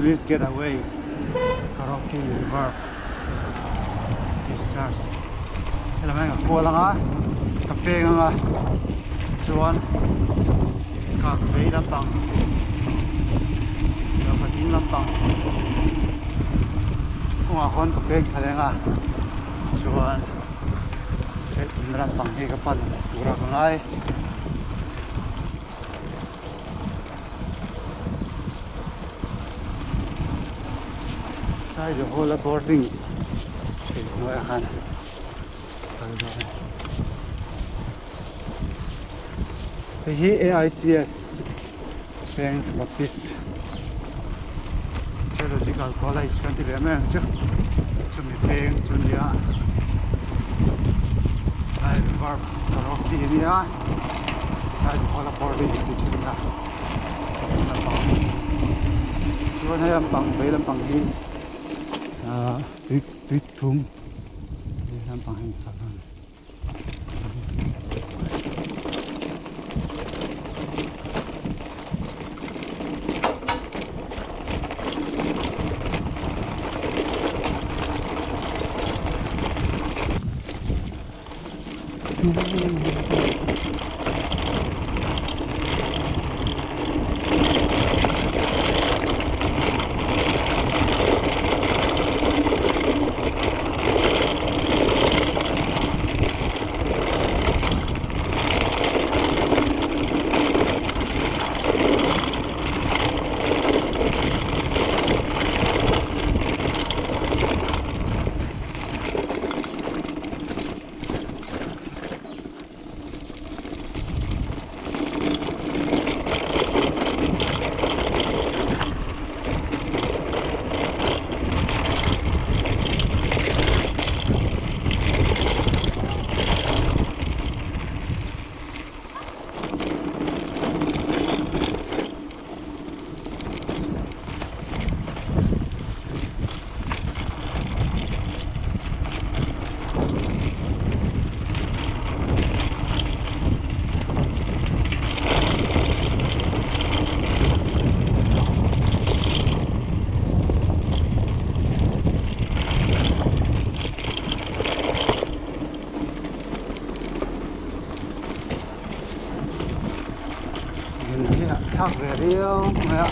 Police Getaway Karaoke River Discharge Hello mấy ngọc cua lăng á cà phê ngang à chuan cà phê lâm bằng rồi phải tin lâm bằng cũng à con cà phê thay ngang à chuan phê tin lâm bằng hay cái phần ura ngang ai size of whole boarding nói akan hi AICS Peng Baptist Theological College kan ti le meng chu chumi peng chunia ai verb karaoke ni a size of whole boarding ti chuna chuan hai lampang bei lampang hi tuyết thum đi làm bằng hình thật hơn thác về đi mẹ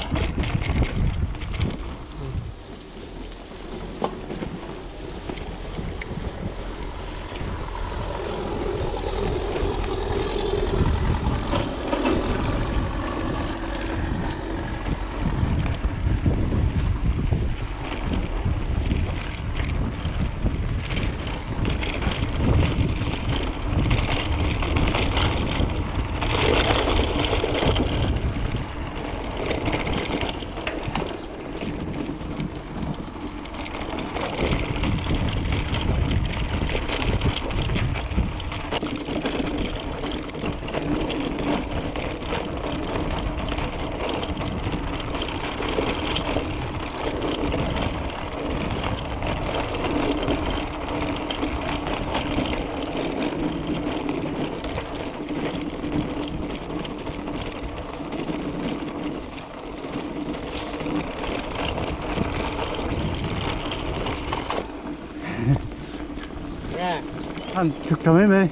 한 적당해.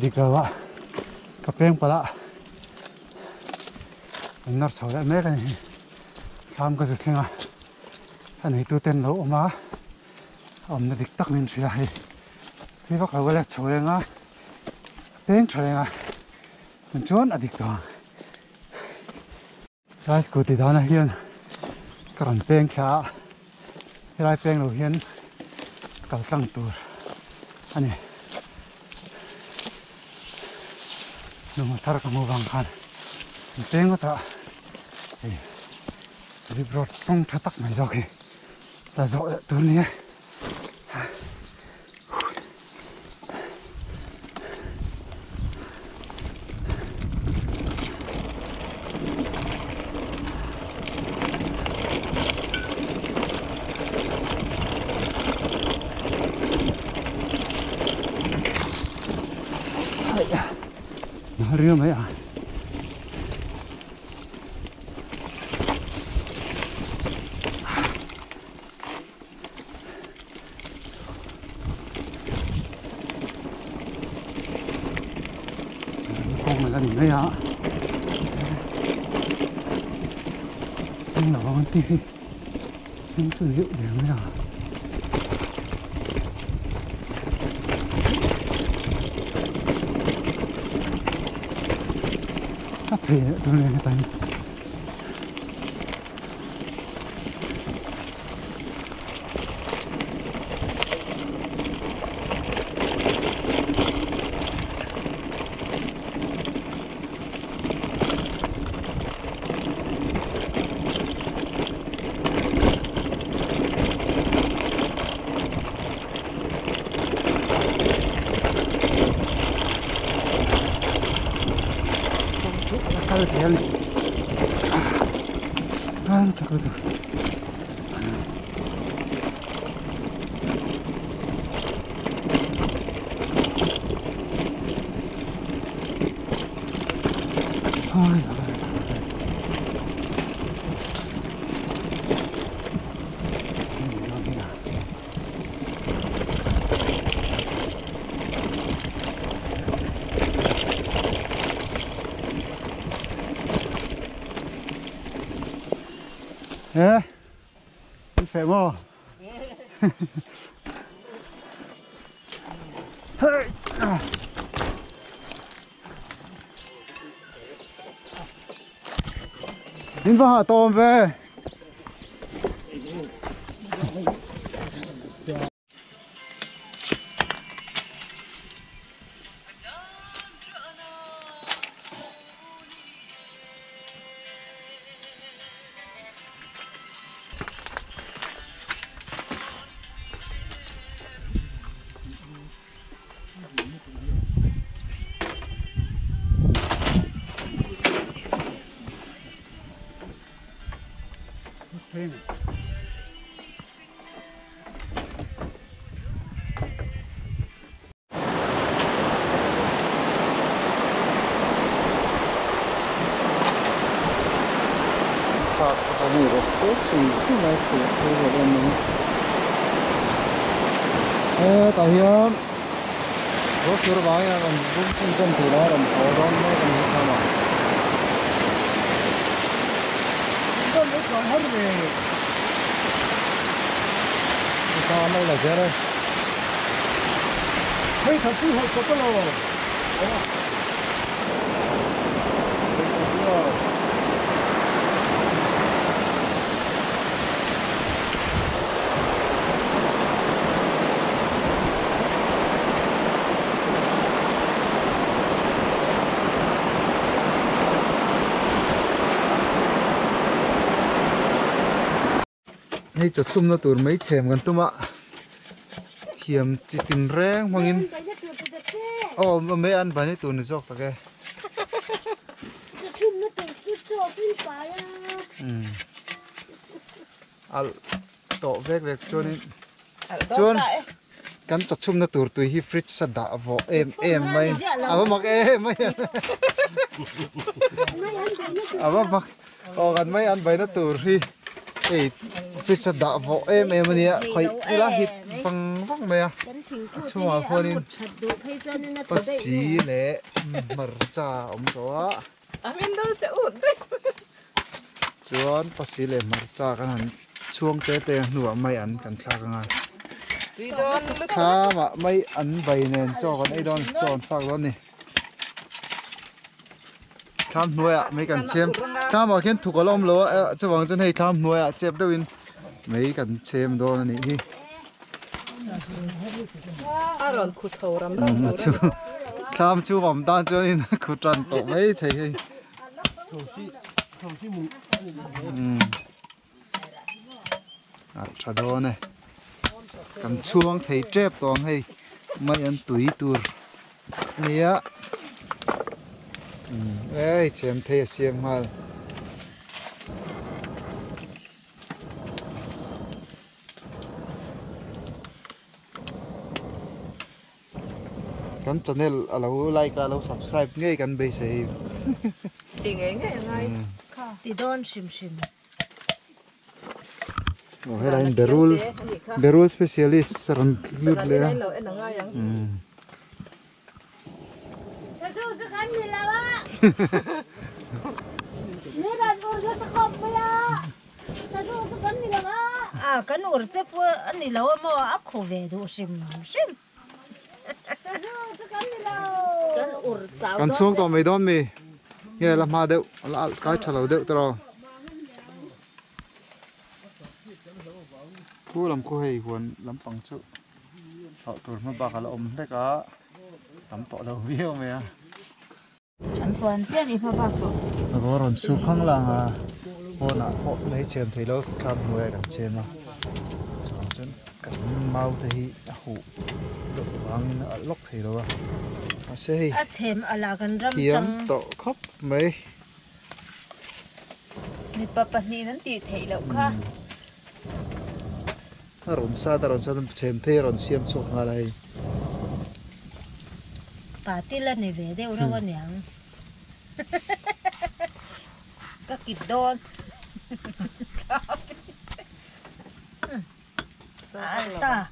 đi cờ vợ cà phê pala nó sầu lại mấy cái làm cái gì kia à anh này tôi tên lỗ mà ông nó địch tắc nên suy lại thì bác là cái là sầu lên á phê sầu lên á mình chốn ở địch đó sai cụ tỷ đó này hiền còn phê khá cái lai phê đầu hiền cả tăng tuổi anh này nó mà thar kamu bangkan tengok tak jadi berotong cetak mai jauh ke dah jauh tu ni hari ni ya con này là gì đấy hả anh là con tí anh sử dụng để mới hả cà phê tôi lên cái tay Kalau siang, takut tu. Phải mò. Đến vào hạ tôm về. Tàu hiền rốt sữa bái là còn cũng chân từ đó làm khó đó mới còn sao mà con nó còn hết về sao đây là xe đây thấy thật sự hội có cái lò hay cho sum nó tụt mấy chèm gần tụm ạ thiềm chỉ tìm reng hoàng in mấy ăn bánh tụt nó dọc cái tổ vẹt cho nên chôn cắn chặt chum nó tụt tụi hi fridge sát đã vỏ em mày mặc em mày mặc gần mấy ăn bánh nó tụt hi fridge đã vỗ em này khỏi là hít bằng vóc mày chung à con in bác sĩ lệ mở ra ông đó chuan bác sĩ lệ mở ra cái này chuông tê nửa mày ăn cần khá cái này khá mà mày ăn bầy nè cho con ấy đón cho phạt đó nè tham nuôi à mấy cần xem tham mà khiến thuộc có lom lúa cho bằng chân hay tham nuôi à chép đâu in mấy cần xem đó này đi chú tham chú bấm tan cho nên cứ trần tổ mấy thầy trả đó này cầm chuông thầy chép toàn hay mấy anh túi tur nia ấy chém thầy xem mà kan channel alo like alo subscribe ngay kan be sei thì ngay thì don sim oh hay là berul specialist saran lut le cái nồi chép anh đi lâu mà ác khổ về đồ sim kan chuông to mai don mi nghe là ma deu là cái chalo deu tro cú làm cô hay huấn lắm bằng chữ họ tuổi mà bạc là ôm đấy cả tắm tọ đầu viêu mày à anh xuân chết đi phải không có rồi su khăng là họ họ lấy chèm thấy lâu cam nuôi cả chèm mà chân cắn mau thì hủ độ vàng nó lóc thì đâu à xe chèm là cái râm kiếm tọ khóc mấy ni papa ni nó tỉ thấy lâu cả rộn sa chèm thế rộn xiêm chụp ngà đây bà tí lần này về đâu đâu con nhàng các kịp đôn ta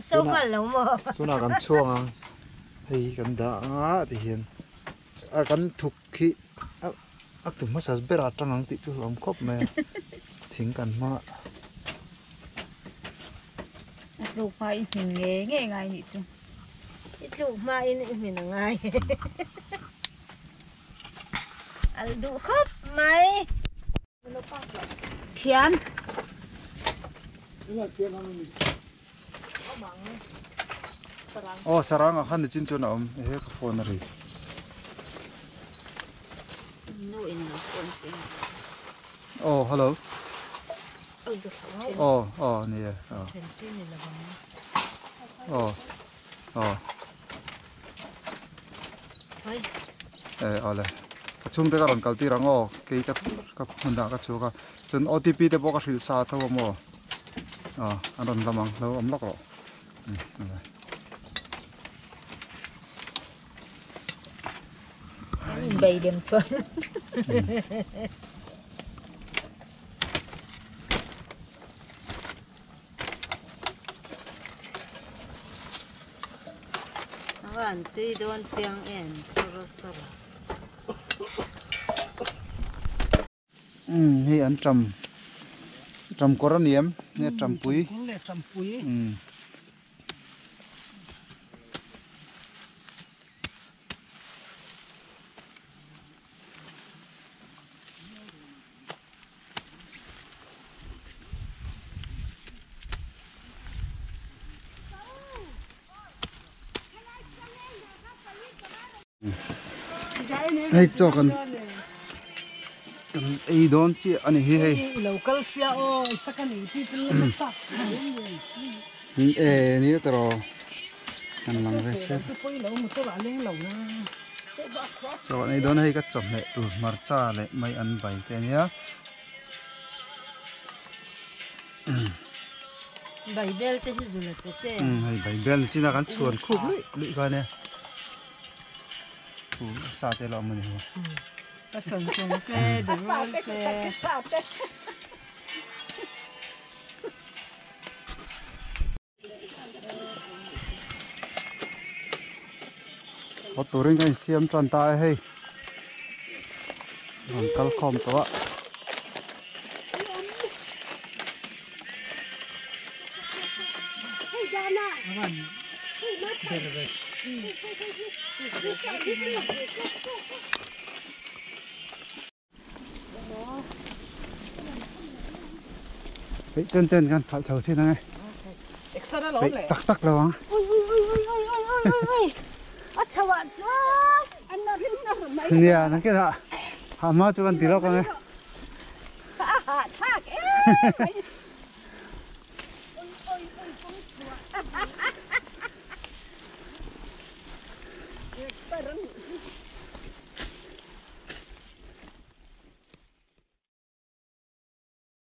sâu mà lâu mà chỗ nào cần chuông à hay cần đá thì hiện cần thục khí tụi nó sẽ biết là trong hàng tị tụi làm cốp mà thỉnh cần mà lục mai mình nghe ngay nhỉ chứ lục mai mình là ngay ăn đủ khóc mày khian sarang akan dicin cuna ke phone ri hello nih ole chung te karon kalti rango ke ka hunda ka chuka chun OTP te boka hril sa thaw mo aron lamang lo amlok ro bày điểm chuẩn bạn tuy đón tiếng en soro hi an trầm coronium nghe trầm pui hay cho con ấy đón chị anh ấy hay local sia o sakani people na chak ni tro kan lang ve se poi lo mo to la leng lo na cho này đón hay các chồng mẹ từ mar cha lại mấy ăn bảy cái nhá bảy bel te hi zula te che hay bảy bel chỉ là cái chuồn khúc lụi coi nè sa te lo mình ta son son te de rol te có tủ rinh cái xiêm tròn tay hay còn cá khom to bị chân chânกันphải chầu xin này 엑사라 bị 넣을래. tắc tắc đâu á 아 차와 저 안나는 나 nè nó kia ạ hàm cho con tí đâu con ấy 탁